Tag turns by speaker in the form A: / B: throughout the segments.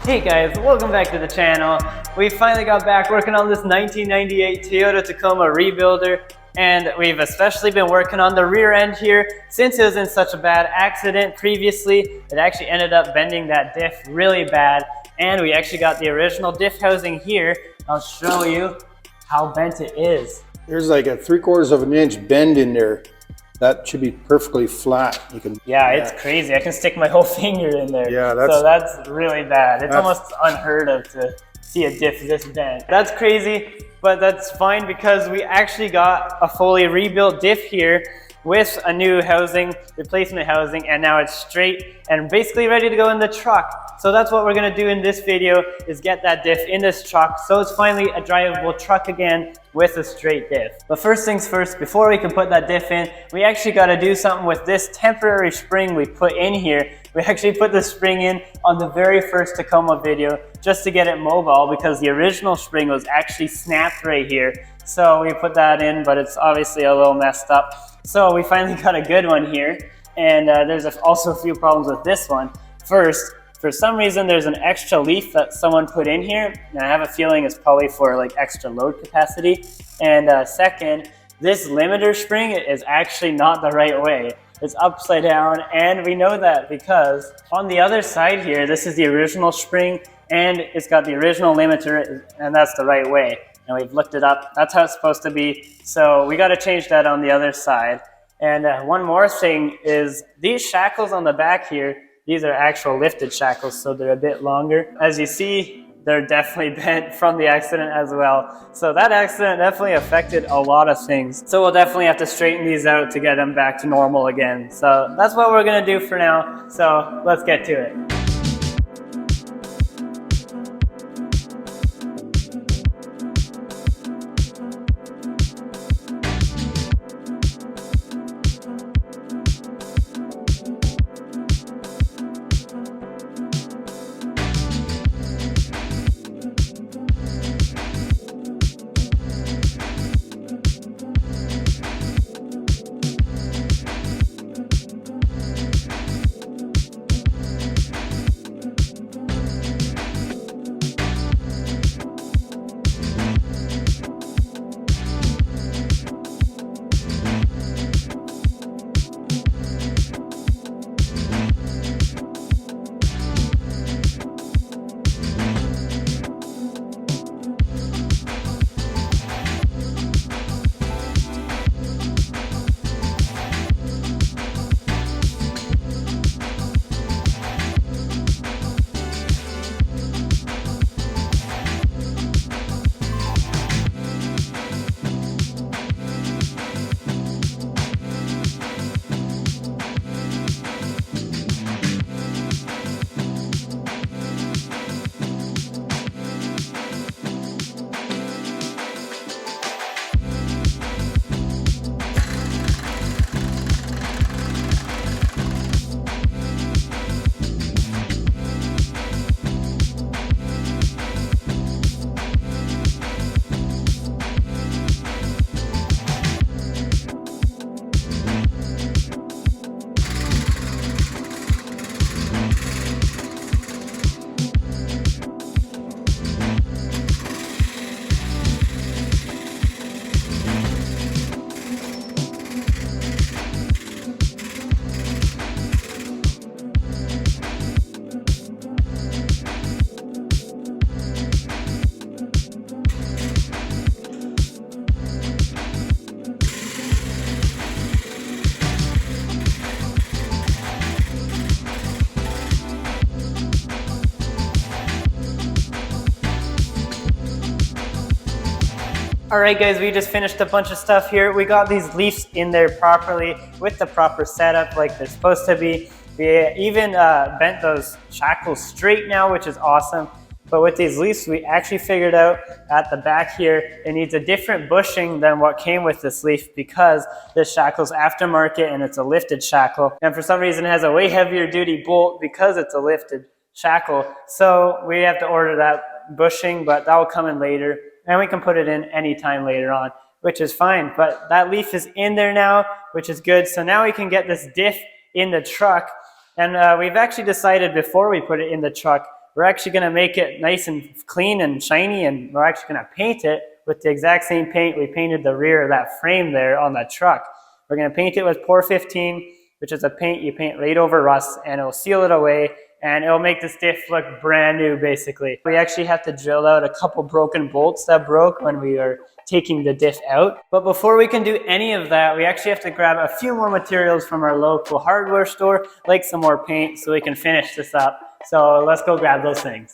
A: Hey guys, welcome back to the channel. We finally got back working on this 1998 Toyota Tacoma rebuilder, and we've especially been working on the rear end here since it was in such a bad accident previously. It actually ended up bending that diff really bad, and we actually got the original diff housing here. I'll show you how bent it is.
B: There's like a 3/4 of an inch bend in there. That should be perfectly flat. You can.
A: Yeah, it's crazy. I can stick my whole finger in there.
B: Yeah,
A: that's really bad. It's almost unheard of to see a diff this bent. That's crazy, but that's fine because we actually got a fully rebuilt diff here with a new housing, replacement housing, and now it's straight and basically ready to go in the truck. So that's what we're gonna do in this video, is get that diff in this truck so it's finally a drivable truck again with a straight diff. But first things first, before we can put that diff in, we actually gotta do something with this temporary spring we put in here. We actually put the spring in on the very first Tacoma video just to get it mobile because the original spring was actually snapped right here. So we put that in, but it's obviously a little messed up. So we finally got a good one here, and there's also a few problems with this one. First, for some reason there's an extra leaf that someone put in here, and I have a feeling it's probably for like extra load capacity. And second, this limiter spring is actually not the right way. It's upside down, and we know that because on the other side here, this is the original spring, and it's got the original limiter, and that's the right way. And we've looked it up. That's how it's supposed to be. So we got to change that on the other side. And one more thing is these shackles on the back here, these are actual lifted shackles, so they're a bit longer. As you see, they're definitely bent from the accident as well. So that accident definitely affected a lot of things. So we'll definitely have to straighten these out to get them back to normal again. So that's what we're gonna do for now. So let's get to it. Alright guys, we just finished a bunch of stuff here. We got these leaves in there properly with the proper setup like they're supposed to be. We even bent those shackles straight now, which is awesome. But with these leaves, we actually figured out at the back here, it needs a different bushing than what came with this leaf because this shackle's aftermarket and it's a lifted shackle. And for some reason it has a way heavier duty bolt because it's a lifted shackle. So we have to order that bushing, but that will come in later. And we can put it in anytime later on, which is fine. But that leaf is in there now, which is good. So now we can get this diff in the truck. And we've actually decided before we put it in the truck, we're actually going to make it nice and clean and shiny, and we're actually going to paint it with the exact same paint we painted the rear of that frame there on the truck. We're going to paint it with Pour 15, which is a paint you paint right over rust, and it'll seal it away, and it'll make this diff look brand new basically. We actually have to drill out a couple broken bolts that broke when we were taking the diff out. But before we can do any of that, we actually have to grab a few more materials from our local hardware store, like some more paint, so we can finish this up. So let's go grab those things.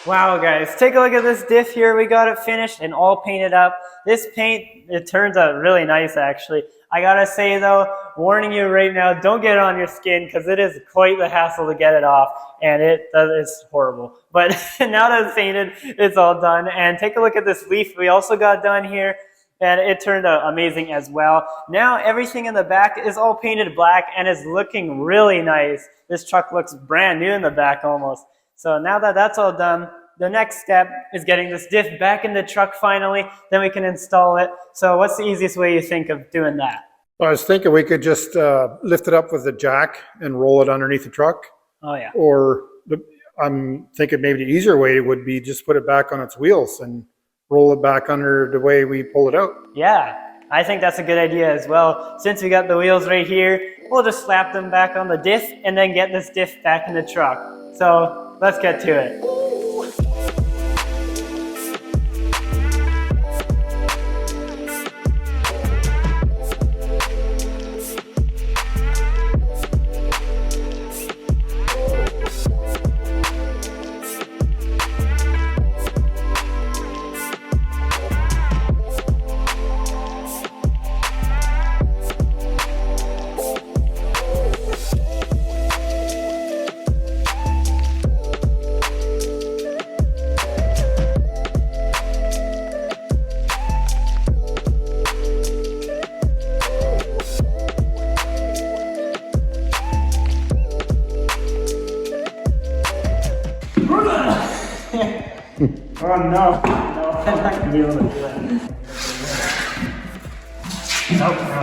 A: Wow guys, take a look at this diff here. We got it finished and all painted up. This paint, it turns out really nice actually. I gotta say though, warning you right now, don't get it on your skin because it is quite the hassle to get it off, and it's horrible. But now that it's painted, it's all done. And take a look at this leaf we also got done here, and it turned out amazing as well. Now everything in the back is all painted black and is looking really nice. This truck looks brand new in the back almost. So now that that's all done, the next step is getting this diff back in the truck finally, then we can install it. So what's the easiest way you think of doing that?
B: Well, I was thinking we could just lift it up with a jack and roll it underneath the truck.
A: Oh yeah.
B: Or I'm thinking maybe the easier way would be just put it back on its wheels and roll it back under the way we pull it out.
A: Yeah, I think that's a good idea as well. Since we got the wheels right here, we'll just slap them back on the diff and then get this diff back in the truck. So let's get to it. Oh no, no, I'm not gonna be able to do that. Nope, no,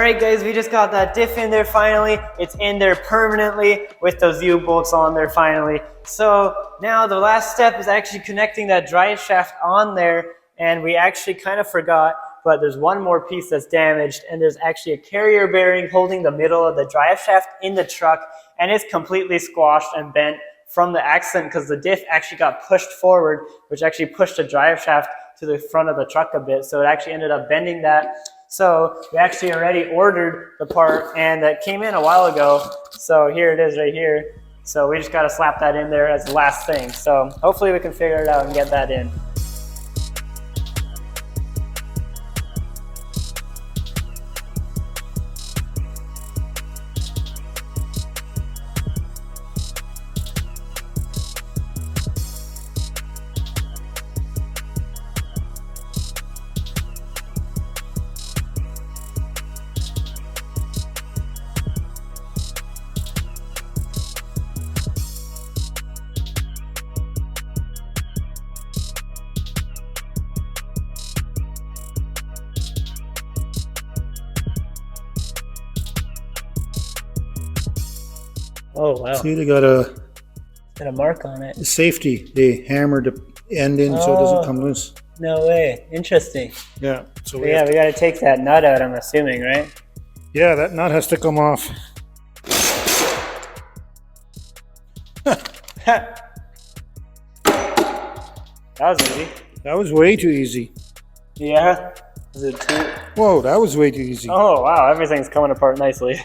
A: Alright guys, we just got that diff in there finally. It's in there permanently with those U-bolts on there finally. So now the last step is actually connecting that drive shaft on there, and we actually kind of forgot, but there's one more piece that's damaged, and there's actually a carrier bearing holding the middle of the drive shaft in the truck, and it's completely squashed and bent from the accident because the diff actually got pushed forward, which actually pushed the drive shaft to the front of the truck a bit. So it actually ended up bending that. So we actually already ordered the part, and that came in a while ago. So here it is right here. So we just got to slap that in there as the last thing. So hopefully we can figure it out and get that in. Oh wow.
B: See, they got a
A: mark on it.
B: safety. They hammered the end in so it doesn't come loose.
A: No way. Interesting.
B: Yeah. So
A: we got to take that nut out, I'm assuming, right?
B: Yeah, that nut has to come off.
A: That was easy.
B: That was way too easy.
A: Yeah. Is it too?
B: Whoa, that was way too easy.
A: Oh wow, everything's coming apart nicely.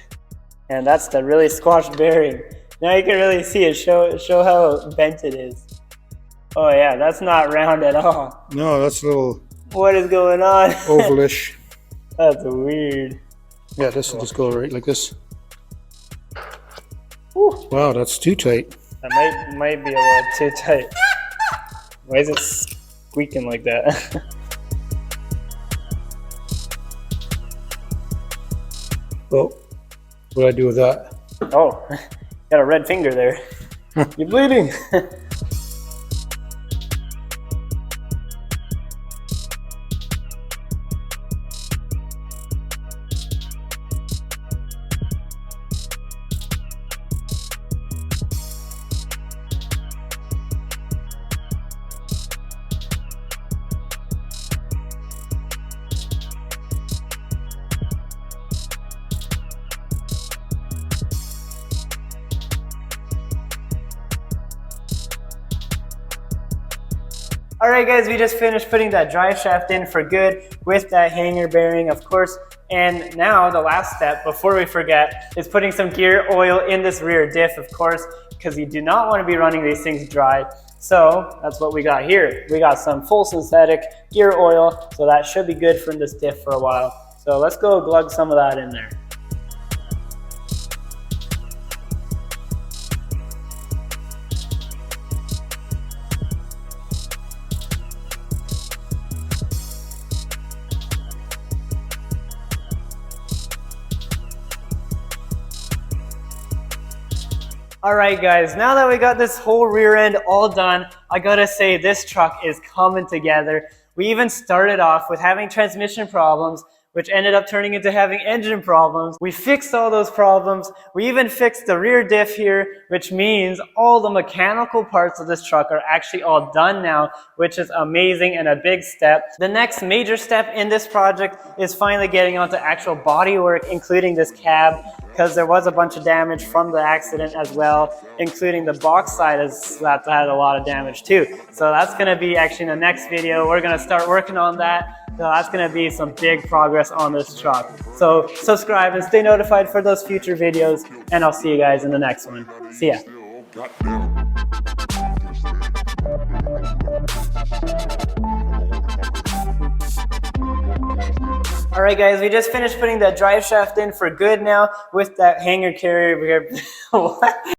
A: And that's the really squashed bearing. Now you can really see it, show how bent it is. Oh yeah, that's not round at all.
B: No, that's a little
A: What is going on?
B: ovalish.
A: That's weird.
B: Yeah, this will just go right like this.
A: Whew.
B: Wow, that's too tight.
A: That might be a little too tight. Why is it squeaking like that?
B: Well, what do I do with that?
A: Oh, got a red finger there. You're bleeding. Alright guys, we just finished putting that drive shaft in for good with that hanger bearing, of course. And now the last step, before we forget, is putting some gear oil in this rear diff, of course, because you do not want to be running these things dry. So that's what we got here. We got some full synthetic gear oil, so that should be good for this diff for a while. So let's go glug some of that in there. Alright guys, now that we got this whole rear end all done, I gotta say this truck is coming together. We even started off with having transmission problems, which ended up turning into having engine problems. We fixed all those problems. We even fixed the rear diff here, which means all the mechanical parts of this truck are actually all done now, which is amazing and a big step. The next major step in this project is finally getting onto actual body work, including this cab, because there was a bunch of damage from the accident as well, including the box side that had a lot of damage too. So that's gonna be actually in the next video. We're gonna start working on that. So that's gonna be some big progress on this truck. So subscribe and stay notified for those future videos, and I'll see you guys in the next one. See ya. Alright guys, we just finished putting that drive shaft in for good now with that hanger carrier. What?